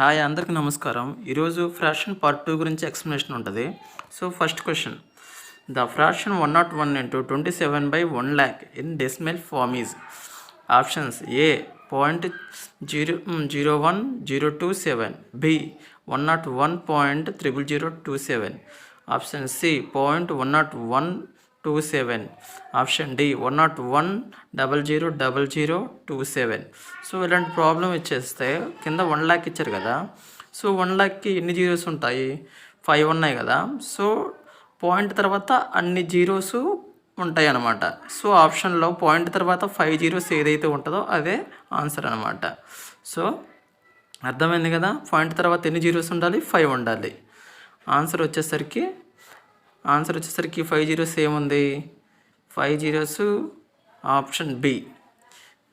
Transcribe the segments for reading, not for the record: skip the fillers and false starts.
Hi అందరికీ నమస్కారం. ఈరోజు ఫ్రాక్షన్ పార్ట్ 2 గురించి ఎక్స్ప్లెనేషన్ ఉంటుంది. So first question, the fraction 101 into 27/1 lakh in decimal form is. Options A 0.01027, B 101.00027, option C 0.10127, option D 101.000027. So ఇలాంటి problem ఇచ్చేస్తే కింద 1 lakh ఇచ్చారు కదా. సో 1 lakhకి ఎన్ని జీరోస్ ఉంటాయి? 5 ఉన్నాయి కదా. సో పాయింట్ తర్వాత అన్ని జీరోస్ ఉంటాయి అన్నమాట. సో ఆప్షన్లో పాయింట్ తర్వాత 5 జీరోస్ ఏదైతే ఉంటుందో అదే ఆన్సర్ అనమాట. సో అర్థమైంది కదా, పాయింట్ తర్వాత ఎన్ని జీరోస్ ఉండాలి? 5 ఉండాలి. ఆన్సర్ వచ్చేసరికి 5 జీరోస్ ఏముంది? 5 జీరోస్ ఆప్షన్ బి.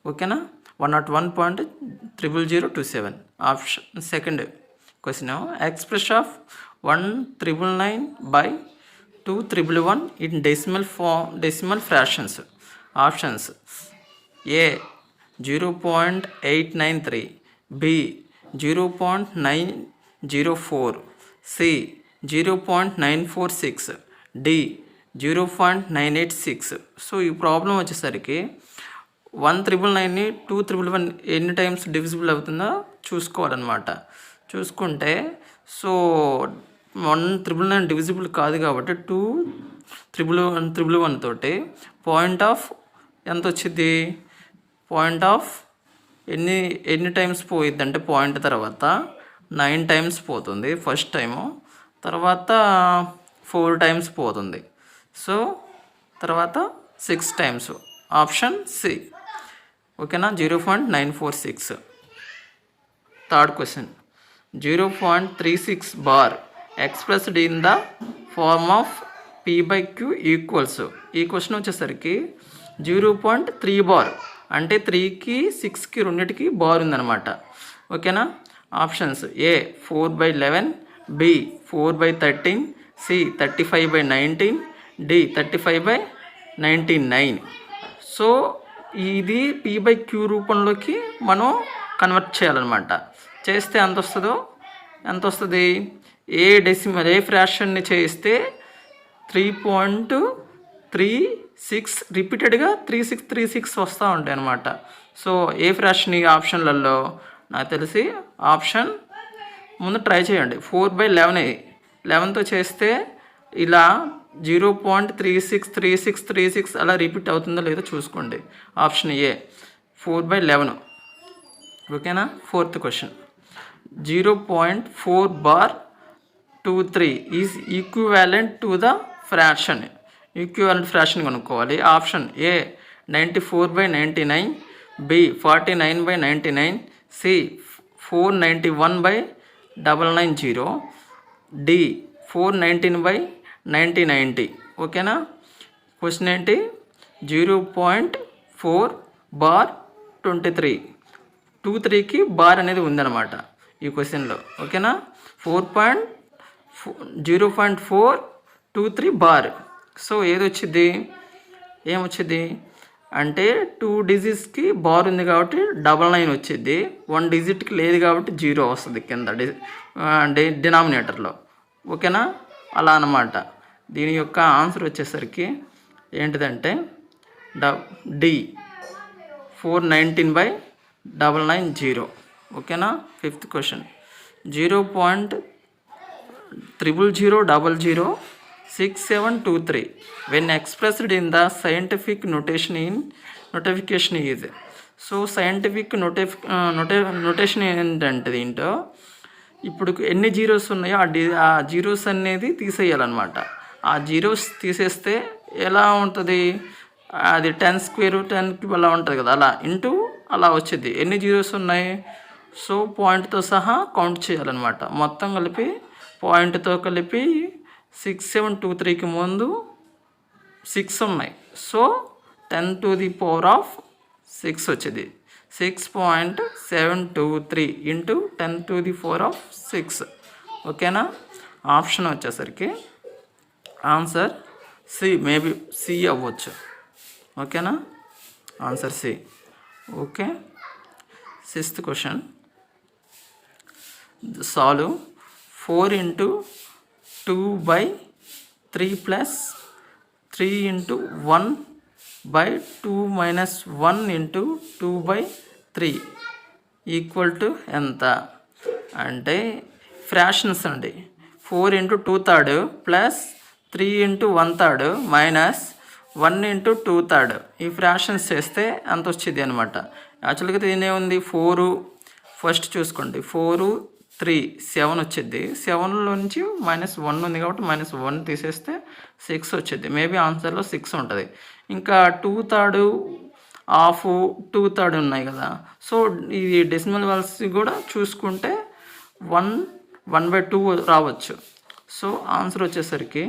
ఓకేనా, 101.00027. Option second question, express of 1,999/2,111 in decimal fractions. Options A 0.893, B 0.904, C 0.946, D 0.986. So ఈ ప్రాబ్లం వచ్చేసరికి 1,999ని 2,111 ఎన్ని టైమ్స్ డివిజిబుల్ అవుతుందో చూసుకోవాలన్నమాట. చూసుకుంటే సో 1,999 డివిజిబుల్ కాదు కాబట్టి 2,111 తోటి పాయింట్ ఆఫ్ ఎంత వచ్చింది? పాయింట్ ఆఫ్ ఎన్ని టైమ్స్ పోయిద్ది అంటే పాయింట్ తర్వాత 9 టైమ్స్ పోతుంది ఫస్ట్ టైము, తర్వాత 4 టైమ్స్ పోతుంది, సో తర్వాత 6 టైమ్స్. Option C. ఓకేనా, 0.946. Third question, 0.36 bar expressed in the form of p/q equals. ఈ క్వశ్చన్ వచ్చేసరికి 0.3 బార్ అంటే 3కి 6కి రెండింటికి బార్ ఉందన్నమాట. ఓకేనా, options A 4/11, B 4/13, C 35/19, D 35/99. So ఇది p/q రూపంలోకి మనం కన్వర్ట్ చేయాలన్నమాట. చేస్తే ఎంత వస్తుంది? ఏ ఫ్రాక్షన్ని చేస్తే 3.36 రిపీటెడ్గా 3636 వస్తూ ఉంటాయి అన్నమాట. సో ఏ ఫ్రాక్షన్ ఈ ఆప్షన్లలో నాకు తెలిసి ఆప్షన్ ముందు ట్రై చేయండి. 4/11తో చేస్తే ఇలా 0.363636 అలా రిపీట్ అవుతుందో లేదో చూసుకోండి. Option A 4/11. ఓకేనా, fourth question, 0.4 bar 23 is equivalent to the fraction. Equivalent fraction కనుక్కోవాలి. Option A 94/99, B 49/99, C 491/990, D 419/990. ఓకేనా, క్వశ్చన్ ఏంటి? 0.4 బార్ 23కి బార్ అనేది ఉందన్నమాట ఈ క్వశ్చన్లో. ఓకేనా, 0.423 బార్. సో ఏమొచ్చింది అంటే 2 డిజిట్స్కి బార్ ఉంది కాబట్టి 99 వచ్చింది, 1 డిజిట్కి లేదు కాబట్టి 0 వస్తుంది కింద డినామినేటర్లో. ఓకేనా, అలా అన్నమాట. దీని యొక్క ఆన్సర్ వచ్చేసరికి ఏంటిదంటే డి 419/990. ఓకేనా, fifth question, 0.000006723 when expressed in the scientific notification is. So scientific notation ఏంటంటే దీంట్లో ఇప్పుడు ఎన్ని జీరోస్ ఉన్నాయో ఆ జీరోస్ అనేది తీసేయాలన్నమాట. ఆ జీరోస్ తీసేస్తే ఎలా ఉంటుంది? అది 10^10 అలా ఉంటుంది కదా, అలా ఇంటూ అలా వచ్చింది. ఎన్ని జీరోస్ ఉన్నాయి? సో పాయింట్తో సహా కౌంట్ చేయాలన్నమాట. మొత్తం కలిపి పాయింట్తో కలిపి 6723కి ముందు 6 ఉన్నాయి. సో 10⁶ వచ్చింది. 6.723 ఇంటూ 10⁶. ఓకేనా, ఆప్షన్ వచ్చేసరికి ఆన్సర్ సి, మేబీ సి అవ్వచ్చు. ఓకేనా, answer C. Okay, sixth question, solve 4 into 2 by 3 plus 3 into 1 by 2 minus 1 into 2 by 3 equal to ఎంత అంటే ఫ్రాక్షన్స్ అండి. 4 into 2/3 plus 3 into 1/3 minus 1 into 2/3 ఈ ఫ్రాక్షన్స్ చేస్తే అంత వచ్చింది అనమాట. యాక్చువల్గా దీనే ఉంది 4 ఫస్ట్ చూసుకోండి 4 3 7 వచ్చింది. 7లో నుంచి -1 ఉంది కాబట్టి -1 తీసేస్తే 6 వచ్చింది. మేబీ ఆన్సర్లో 6 ఉంటుంది. ఇంకా 2/3 హాఫ్ 2/3 ఉన్నాయి కదా. సో ఇది డెసిమల్ వాల్స్ కూడా చూసుకుంటే 1/2 రావచ్చు. సో ఆన్సర్ వచ్చేసరికి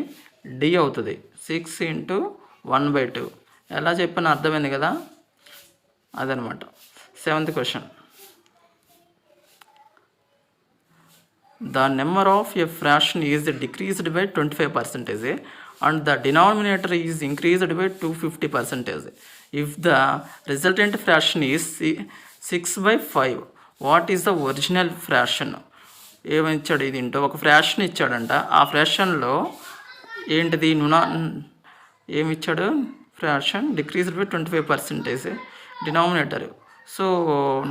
డి అవుతుంది. 6 into 1/2 ఎలా చెప్పినా అర్థమైంది కదా, అదనమాట. 7th question. The number of a fraction is decreased by 25% and the denominator is increased by 250%. If the resultant fraction is 6/5, what is the original fraction? ఏమిచ్చాడు ఇది ఇంటో ఒక ఫ్రాక్షన్ ఇచ్చాడంట. ఆ ఫ్రాక్షన్లో ఏంటిది ఏమిచ్చాడు, fraction decreased by 25% denominator. So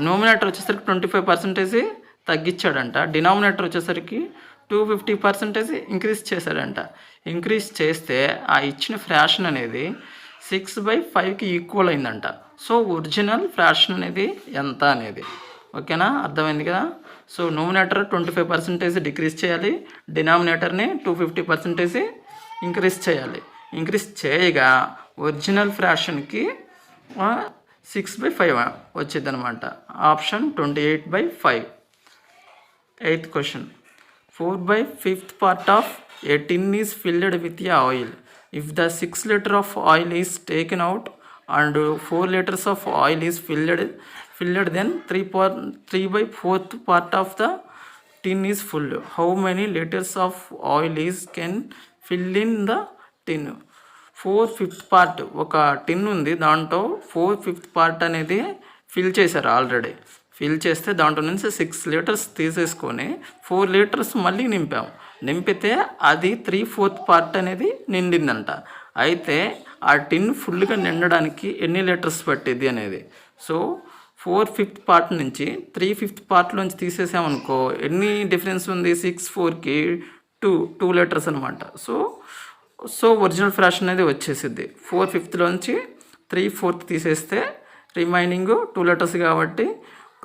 numerator వచ్చేసరికి 25% తగ్గించాడంట. Denominator వచ్చేసరికి 250% ఇంక్రీజ్ చేశాడంట. ఇంక్రీజ్ చేస్తే ఆ ఇచ్చిన ఫ్రాక్షన్ అనేది 6/5కి ఈక్వల్ అయిందంట. సో ఒరిజినల్ ఫ్రాక్షన్ అనేది ఎంత అనేది, ఓకేనా, అర్థమైంది కదా. సో నోమినేటర్ 25% డిక్రీజ్ చేయాలి, డినామినేటర్ని 250% ఇంక్రీజ్ చేయాలి. ఇంక్రీజ్ చేయగా ఒరిజినల్ ఫ్రాక్షన్కి 6/5 వచ్చింది అనమాట. Option 28/5. 8th question. 4/5 part of a tin is filled with oil. If the 6 liter of oil is taken out and 4 liters of oil is filled, then 3/4 part of the tin is full. How many liters of oil can fill in the tin? 4/5 part ఒక టిన్ ఉంది, దాంట్లో 4/5 part అనేది fill చేశారు already. Fill చేస్తే దాంట్లో నుంచి 6 litres తీసేసుకొని 4 litres మళ్ళీ నింపితే అది 3/4 part అనేది నిండిందంట. అయితే ఆ టిన్ ఫుల్గా నిండడానికి ఎన్ని లీటర్స్ పట్టింది అనేది. సో 4/5 part నుంచి 3/5 partలోంచి తీసేసామనుకో ఎన్ని డిఫరెన్స్ ఉంది, 6/4కి 2 లీటర్స్ అనమాట. సో ఒరిజినల్ ఫ్రాక్షన్ అనేది వచ్చేసిద్ది. 4/5లోంచి 3/4 తీసేస్తే రిమైనింగ్ 2 లీటర్స్ కాబట్టి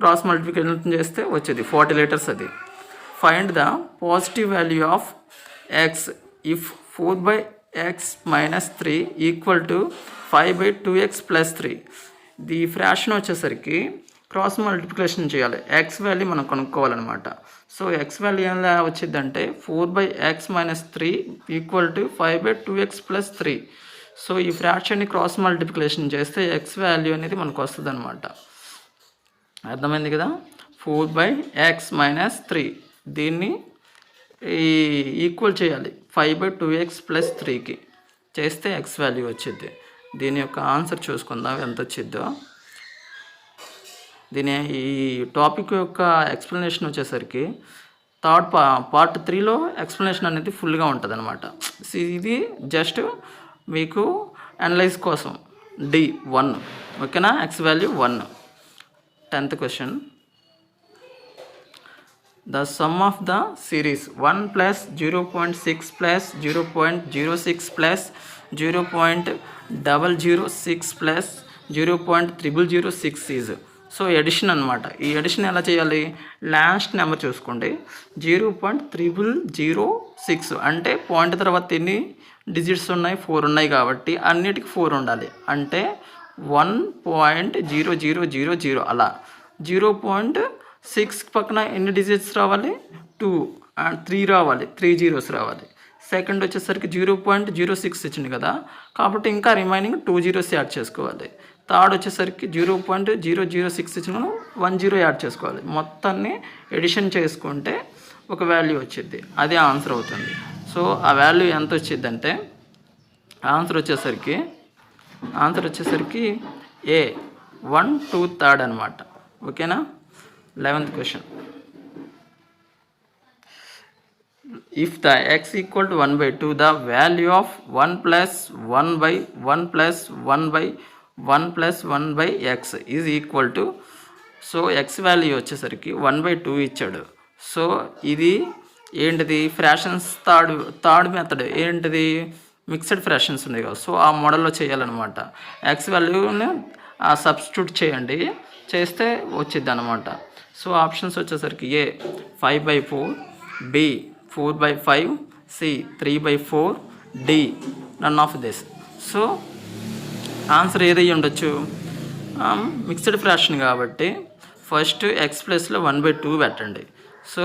క్రాస్ మల్టిప్లికేషన్ చేస్తే వచ్చేది 40 లీటర్స్ అది. Find the positive value of X if 4/x - 3 equal to 5/2x + 3. The fraction వచ్చేసరికి క్రాస్ మల్టిప్లికేషన్ చేయాలి. ఎక్స్ వాల్యూ మనం కనుక్కోవాలన్నమాట. సో ఎక్స్ వాల్యూ ఎలా వచ్చిందంటే 4/x - 3 equal to 5/2x + 3. So ఈ ఫ్రాక్షన్ని క్రాస్ మల్టిప్లికేషన్ చేస్తే ఎక్స్ వాల్యూ అనేది మనకు వస్తుంది అనమాట. అర్థమైంది కదా. 4/x - 3 దీన్ని ఈక్వల్ చేయాలి 5/2x + 3కి చేస్తే ఎక్స్ వాల్యూ వచ్చింది. దీని యొక్క ఆన్సర్ చూసుకుందాం ఎంత వచ్చిద్దో. దీని ఈ టాపిక్ యొక్క ఎక్స్ప్లెనేషన్ వచ్చేసరికి పార్ట్ 3లో ఎక్స్ప్లెనేషన్ అనేది ఫుల్గా ఉంటుంది అనమాట. ఇది జస్ట్ మీకు అనలైజ్ కోసం D1, ఓకేనా. X value 1. 10th question. The sum of the series 1 plus 0.6 plus 0.06 plus 0.006 plus 0.006 is. So edition అనమాట. ఈ ఎడిషన్ ఎలా చేయాలి, లాస్ట్ నెంబర్ చూసుకోండి 0.006 అంటే పాయింట్ తర్వాత ఎన్ని డిజిట్స్ ఉన్నాయి, 4 ఉన్నాయి కాబట్టి అన్నిటికీ 4 ఉండాలి. అంటే 1.0000 అలా. 0.6 పక్కన ఎన్ని డిజిట్స్ రావాలి, 2 అండ్ 3 రావాలి, 3 zeros రావాలి. సెకండ్ వచ్చేసరికి 0.06 ఇచ్చింది కదా కాబట్టి ఇంకా రిమైనింగ్ 2 zeros యాడ్ చేసుకోవాలి. థర్డ్ వచ్చేసరికి 0.006 ఇచ్చిన 1 0 యాడ్ చేసుకోవాలి. మొత్తాన్ని ఎడిషన్ చేసుకుంటే ఒక వాల్యూ వచ్చింది, అదే ఆన్సర్ అవుతుంది. సో ఆ వాల్యూ ఎంత వచ్చిందంటే ఆన్సర్ వచ్చేసరికి ఏ 1/2 అనమాట, ఓకేనా. 11th question. if the x equal to 1/2, the value of 1 plus 1 by 1 plus 1 by 1 plus 1 by x is equal to, so x value వచ్చేసరికి 1/2 ఇచ్చాడు. సో ఇది ఏంటిది, ఫ్రాక్షన్స్ థర్డ్ మెథడ్ ఏంటిది, మిక్స్డ్ ఫ్రాక్షన్స్ ఉంది కదా, సో ఆ మోడల్లో చేయాలన్నమాట. x వాల్యూని సబ్స్టిట్యూట్ చేయండి, చేస్తే వచ్చిద్ది అనమాట. సో ఆప్షన్స్ వచ్చేసరికి A 5/4, B 4/5, C 3/4, D none of this. So answer ఏదై ఉండొచ్చు, మిక్స్డ్ ఫ్రాక్షన్ కాబట్టి ఫస్ట్ ఎక్స్ ప్లస్లో 1/2 పెట్టండి. సో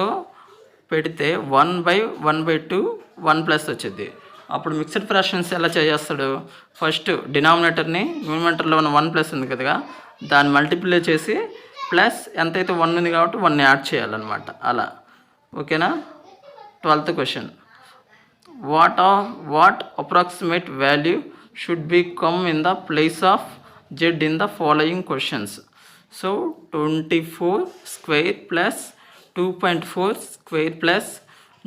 పెడితే 1/1/2 1 ప్లస్ వచ్చింది. అప్పుడు మిక్స్డ్ ఫ్రాక్షన్స్ ఎలా చేస్తాడు, ఫస్ట్ డినామినేటర్ని న్యూమరేటర్లో ఉన్న 1 ప్లస్ ఉంది కదా, దాన్ని మల్టిప్లై చేసి ప్లస్ ఎంతైతే 1 ఉంది కాబట్టి 1 యాడ్ చేయాలన్నమాట. అలా ఓకేనా. 12th question, what approximate value should be come in the place of z in the following questions. So 24 square plus 2.4 square plus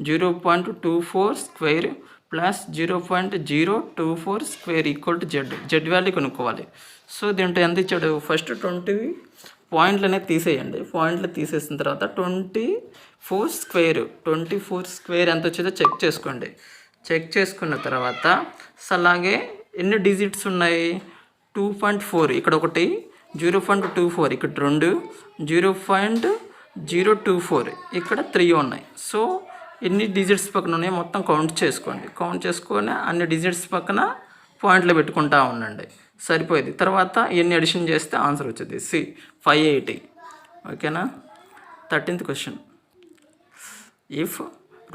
0.24 square plus 0.024 square equal to z value కనుక్కోవాలి. So దీంట్లో ఎంత ఇచ్చాడు, first 20 పాయింట్లు అనేది తీసేయండి. పాయింట్లు తీసేసిన తర్వాత 24 స్క్వేర్ ఎంత వచ్చేదో చెక్ చేసుకోండి. చెక్ చేసుకున్న తర్వాత అలాగే ఎన్ని డిజిట్స్ ఉన్నాయి, 2.4 ఇక్కడ ఒకటి, 0.24 ఇక్కడ 2, 0.024 ఇక్కడ 3 ఉన్నాయి. సో ఎన్ని డిజిట్స్ పక్కన ఉన్నాయి మొత్తం కౌంట్ చేసుకోండి. కౌంట్ చేసుకొని అన్ని డిజిట్స్ పక్కన పాయింట్లు పెట్టుకుంటా ఉండండి, సరిపోయింది. తర్వాత ఎన్ని అడిషన్ చేస్తే ఆన్సర్ వచ్చింది సి 580. ఓకేనా. 13th question, if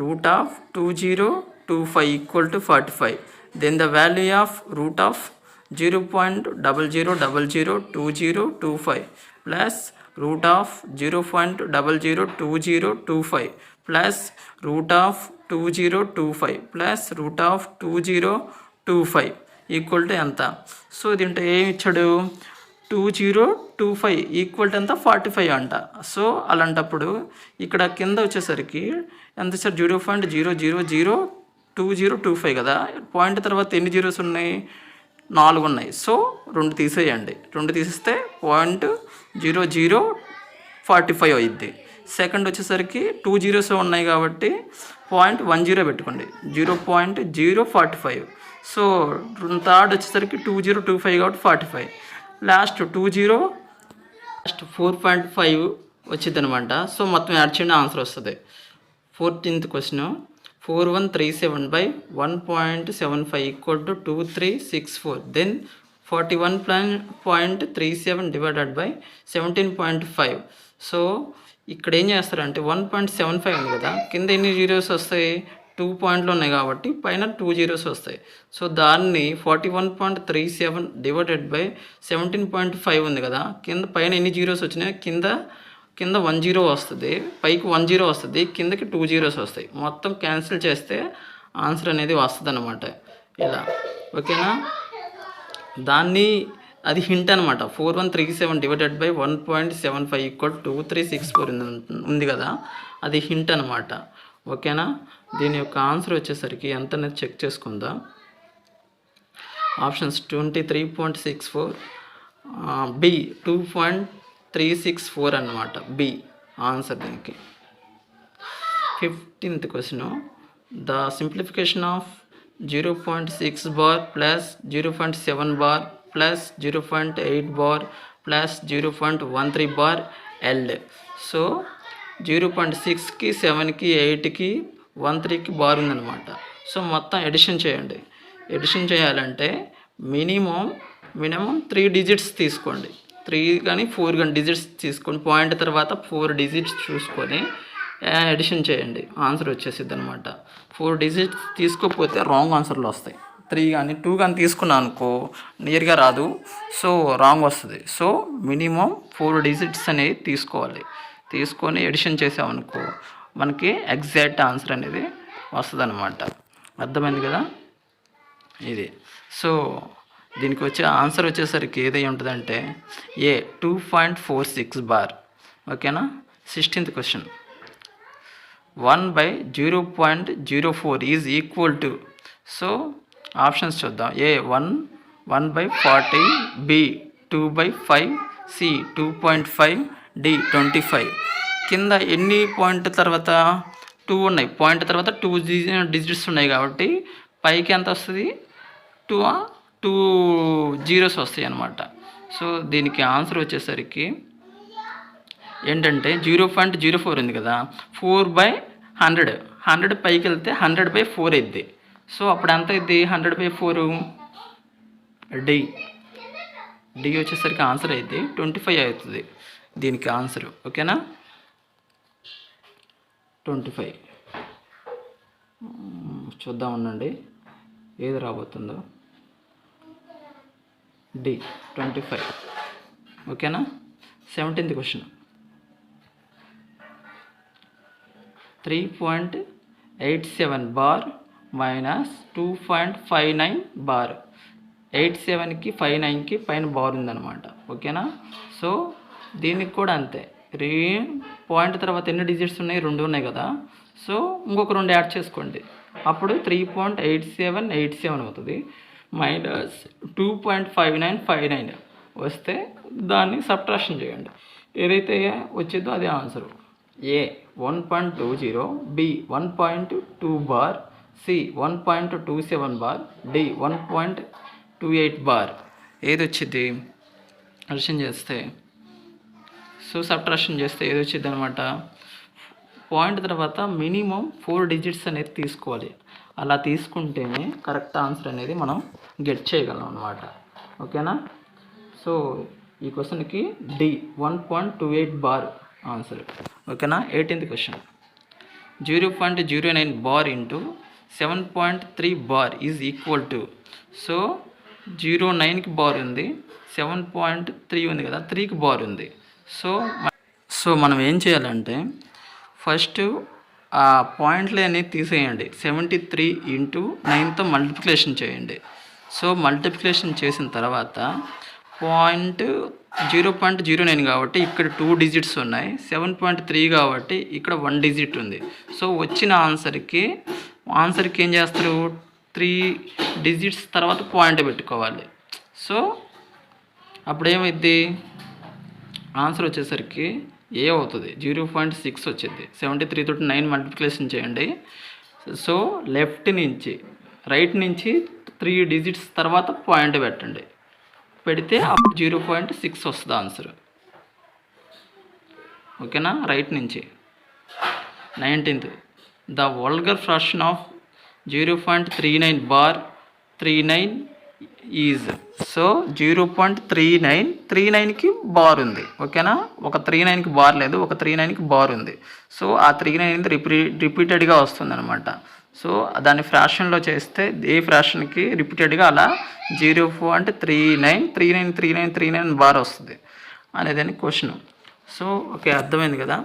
root of 2025 equal to 45, then the value of root of 0.00002025 plus root of 0.002025 plus root of 2025 plus root of 2025 equal to ఎంత. సో దీంట్లో ఏమి ఇచ్చాడు, 2025 ఈక్వల్ టు ఎంత, 45 అంట. సో అలాంటప్పుడు ఇక్కడ కింద వచ్చేసరికి ఎంత ఇచ్చారు, 0.0002025 కదా, పాయింట్ తర్వాత ఎన్ని జీరోస్ ఉన్నాయి, 4 ఉన్నాయి. సో 2 తీసేయండి, 2 తీసేస్తే 0.0045 అయింది. సెకండ్ వచ్చేసరికి 2 జీరోస్ ఉన్నాయి కాబట్టి 0.10 పెట్టుకోండి, 0.045. సో థర్డ్ వచ్చేసరికి 2025 కాబట్టి 45, లాస్ట్ 4.5 వచ్చింది అనమాట. సో మొత్తం యాడ్ చేయండి, ఆన్సర్ వస్తుంది. 14th క్వశ్చన్, 4137/1.75 ఈక్వల్ టు 2364, దెన్ 41.37 డివైడెడ్ బై 17.5. సో ఇక్కడ ఏం చేస్తారంటే 1.75 ఉంది కదా, కింద ఎన్ని జీరోస్ వస్తాయి, 2 పాయింట్లు ఉన్నాయి కాబట్టి పైన 2 జీరోస్ వస్తాయి. సో దాన్ని 41.37 డివైడెడ్ బై 17.5 ఉంది కదా, కింద పైన ఎన్ని జీరోస్ వచ్చినాయి, కింద 1 జీరో వస్తుంది, పైకి 1 జీరో వస్తుంది, కిందకి 2 జీరోస్ వస్తాయి. మొత్తం క్యాన్సిల్ చేస్తే ఆన్సర్ అనేది వస్తుంది అన్నమాట ఇలా. ఓకేనా. దాన్ని అది హింట్ అనమాట. 4137 డివైడెడ్ బై 1.75 ఈక్వల్ 2364 ఉంది కదా, అది హింట్ అనమాట. ఓకేనా. దీని యొక్క ఆన్సర్ వచ్చేసరికి ఎంత అనేది చెక్ చేసుకుందాం. ఆప్షన్స్ 23.64, బి 2.364 అన్నమాట, బి ఆన్సర్ దీనికి. 15th question, the simplification of 0.6 bar plus 0.7 bar plus 0.8 bar plus 0.13 bar yield. So 0.6కి 7కి 8కి 13కి బార్ ఉందన్నమాట. సో మొత్తం ఎడిషన్ చేయండి. ఎడిషన్ చేయాలంటే మినిమం 3 డిజిట్స్ తీసుకోండి, 3 కానీ 4 కానీ డిజిట్స్ తీసుకొని పాయింట్ తర్వాత 4 డిజిట్స్ చూసుకొని ఎడిషన్ చేయండి, ఆన్సర్ వచ్చేసిద్ది అనమాట. 4 డిజిట్స్ తీసుకోకపోతే రాంగ్ ఆన్సర్లు వస్తాయి. 3 కానీ 2 కానీ తీసుకున్నాను అనుకో నియర్గా రాదు, సో రాంగ్ వస్తుంది. సో మినిమం 4 డిజిట్స్ అనేవి తీసుకోవాలి. తీసుకొని ఎడిషన్ చేసామనుకో మనకి ఎగ్జాక్ట్ ఆన్సర్ అనేది వస్తుంది అనమాట. అర్థమైంది కదా ఇది. సో దీనికి వచ్చే ఆన్సర్ వచ్చేసరికి ఏదై ఉంటుందంటే ఏ 2.46 బార్. ఓకేనా. 16th question, 1/0.04 is equal to. So options చూద్దాం. ఏ 1/40, బి 2/5, సి 2.5, డి 25. కింద ఎన్ని పాయింట్ తర్వాత 2 ఉన్నాయి, పాయింట్ తర్వాత 2 డిజిట్స్ ఉన్నాయి కాబట్టి పైకి ఎంత వస్తుంది, 2 జీరోస్ వస్తాయి అన్నమాట. సో దీనికి ఆన్సర్ వచ్చేసరికి ఏంటంటే 0.04 ఉంది కదా, 4/100. 100 పైకి వెళ్తే 100/4 అయింది. సో అప్పుడు ఎంత అయింది, 100/4 డి వచ్చేసరికి ఆన్సర్ అయితే 25 అవుతుంది దీనికి ఆన్సర్. ఓకేనా, 25. చూద్దాం ఉండండి ఏది రాబోతుందో. డి 25. ఓకేనా. 17th question. 3.87 bar minus 2.59 bar. 87కి 59కి పైన బార్ ఉందన్నమాట. ఓకేనా. సో దీనికి కూడా అంతే, పాయింట్ తర్వాత ఎన్ని డిజిట్స్ ఉన్నాయి, 2 ఉన్నాయి కదా. సో ఇంకొక 2 యాడ్ చేసుకోండి, అప్పుడు 3.8787 అవుతుంది. మైనస్ 2.5959 వస్తే దాన్ని సబ్ట్రాక్షన్ చేయండి, ఏదైతే వచ్చిందో అదే answer. A 1.20, B 1.2 bar, C 1.27 bar, D 1.28 bar. ఏది వచ్చింది అడిషన్ చేస్తే, సో సబ్ట్రాక్షన్ చేస్తే ఏది వచ్చింది అనమాట, పాయింట్ తర్వాత మినిమం 4 డిజిట్స్ అనేది తీసుకోవాలి. అలా తీసుకుంటేనే కరెక్ట్ ఆన్సర్ అనేది మనం గెట్ చేయగలం అనమాట. ఓకేనా. సో ఈ క్వశ్చన్కి డి 1.28 బార్ ఆన్సర్. ఓకేనా. 18th question. 0.09 bar into 7.3 bar is equal to. So 0.9కి బార్ ఉంది, 7.3 ఉంది కదా, 3కి బార్ ఉంది. సో మనం ఏం చేయాలంటే ఫస్ట్ ఆ పాయింట్లు అనేది తీసేయండి, 73 × 9తో మల్టిప్లికేషన్ చేయండి. సో మల్టిప్లికేషన్ చేసిన తర్వాత 0.09 కాబట్టి ఇక్కడ 2 డిజిట్స్ ఉన్నాయి, 7.3 కాబట్టి ఇక్కడ 1 డిజిట్ ఉంది. సో వచ్చిన ఆన్సర్కి ఏం చేస్తారు, 3 డిజిట్స్ తర్వాత పాయింట్ పెట్టుకోవాలి. సో అప్పుడు ఏమైద్ది, ఆన్సర్ వచ్చేసరికి ఏ అవుతుంది, 0.6 వచ్చింది. 73 తోటి 9 మల్టిప్లికేషన్ చేయండి. సో రైట్ నుంచి 3 డిజిట్స్ తర్వాత పాయింట్ పెట్టండి, పెడితే అప్పుడు 0.6 వస్తుంది ఆన్సర్. ఓకేనా. రైట్ నుంచి. 19th. The vulgar fraction of 0.39 bar 39 is. So 0.39కి బార్ ఉంది. ఓకేనా. ఒక 39కి బార్ లేదు, ఒక 39కి బార్ ఉంది. సో ఆ 39 రిపీటెడ్గా వస్తుంది అనమాట. సో దాన్ని ఫ్రాక్షన్లో చేస్తే ఏ ఫ్రాక్షన్కి రిపీటెడ్గా అలా 0.39 బార్ వస్తుంది అనేదని క్వశ్చన్. సో ఓకే, అర్థమైంది కదా.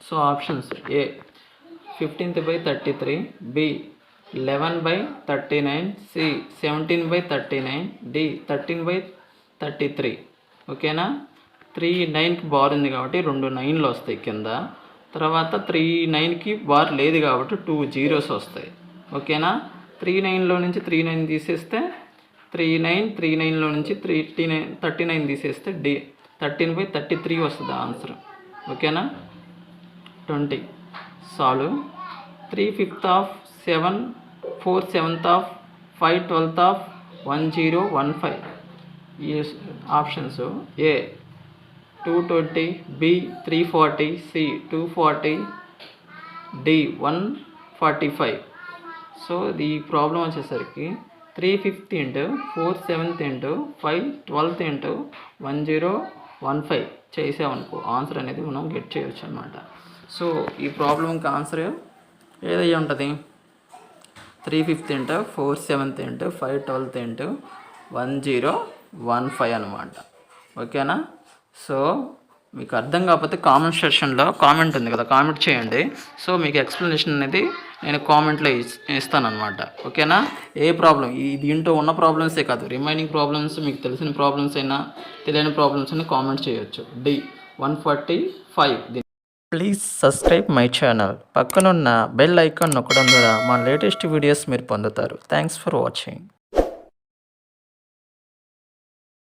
సో ఆప్షన్స్: ఏ 15/33, బి 11/39, సి 17/39, డి 13/33. ఓకేనా. 39కి బార్ ఉంది కాబట్టి 2 9లు వస్తాయి కింద. తర్వాత 39కి బార్ లేదు కాబట్టి 2 జీరోస్ వస్తాయి. ఓకేనా. 39లో నుంచి 39 తీసేస్తే 39లో నుంచి 39 తీసేస్తే డి 13/33 వస్తుంది ఆన్సర్. ఓకేనా. 20. సాల్వ్. 3/5 of 7, 4/7 of 5/12 of 1015. ఈ ఆప్షన్స్: ఏ 220, బి 340, సి 240, డి 145. సో ఈ ప్రాబ్లం వచ్చేసరికి 3/5 × 4/7 × 5/12 × 1015 చేసామనుకో ఆన్సర్ అనేది మనం గెట్ చేయొచ్చు అనమాట. సో ఈ ప్రాబ్లంకి ఆన్సర్ ఏదయ్యి ఉంటుంది, 3/5 × 4/7 × 5/12 × 1015 అనమాట. ఓకేనా. సో మీకు అర్థం కాకపోతే కామెంట్ సెక్షన్లో కామెంట్ ఉంది కదా, కామెంట్ చేయండి. సో మీకు ఎక్స్ప్లెనేషన్ అనేది నేను కామెంట్లో ఇస్తానమాట. ఓకేనా. ఏ ప్రాబ్లం దీంట్లో ఉన్న ప్రాబ్లమ్సే కాదు, రిమైనింగ్ ప్రాబ్లమ్స్ మీకు తెలిసిన ప్రాబ్లమ్స్ అయినా తెలియని ప్రాబ్లమ్స్ అయినా కామెంట్ చేయొచ్చు. D 145. Please subscribe my channel. పక్కనున్న బెల్ ఐకాన్ నొక్కడం ద్వారా మా లేటెస్ట్ వీడియోస్ మీరు పొందుతారు. Thanks for watching.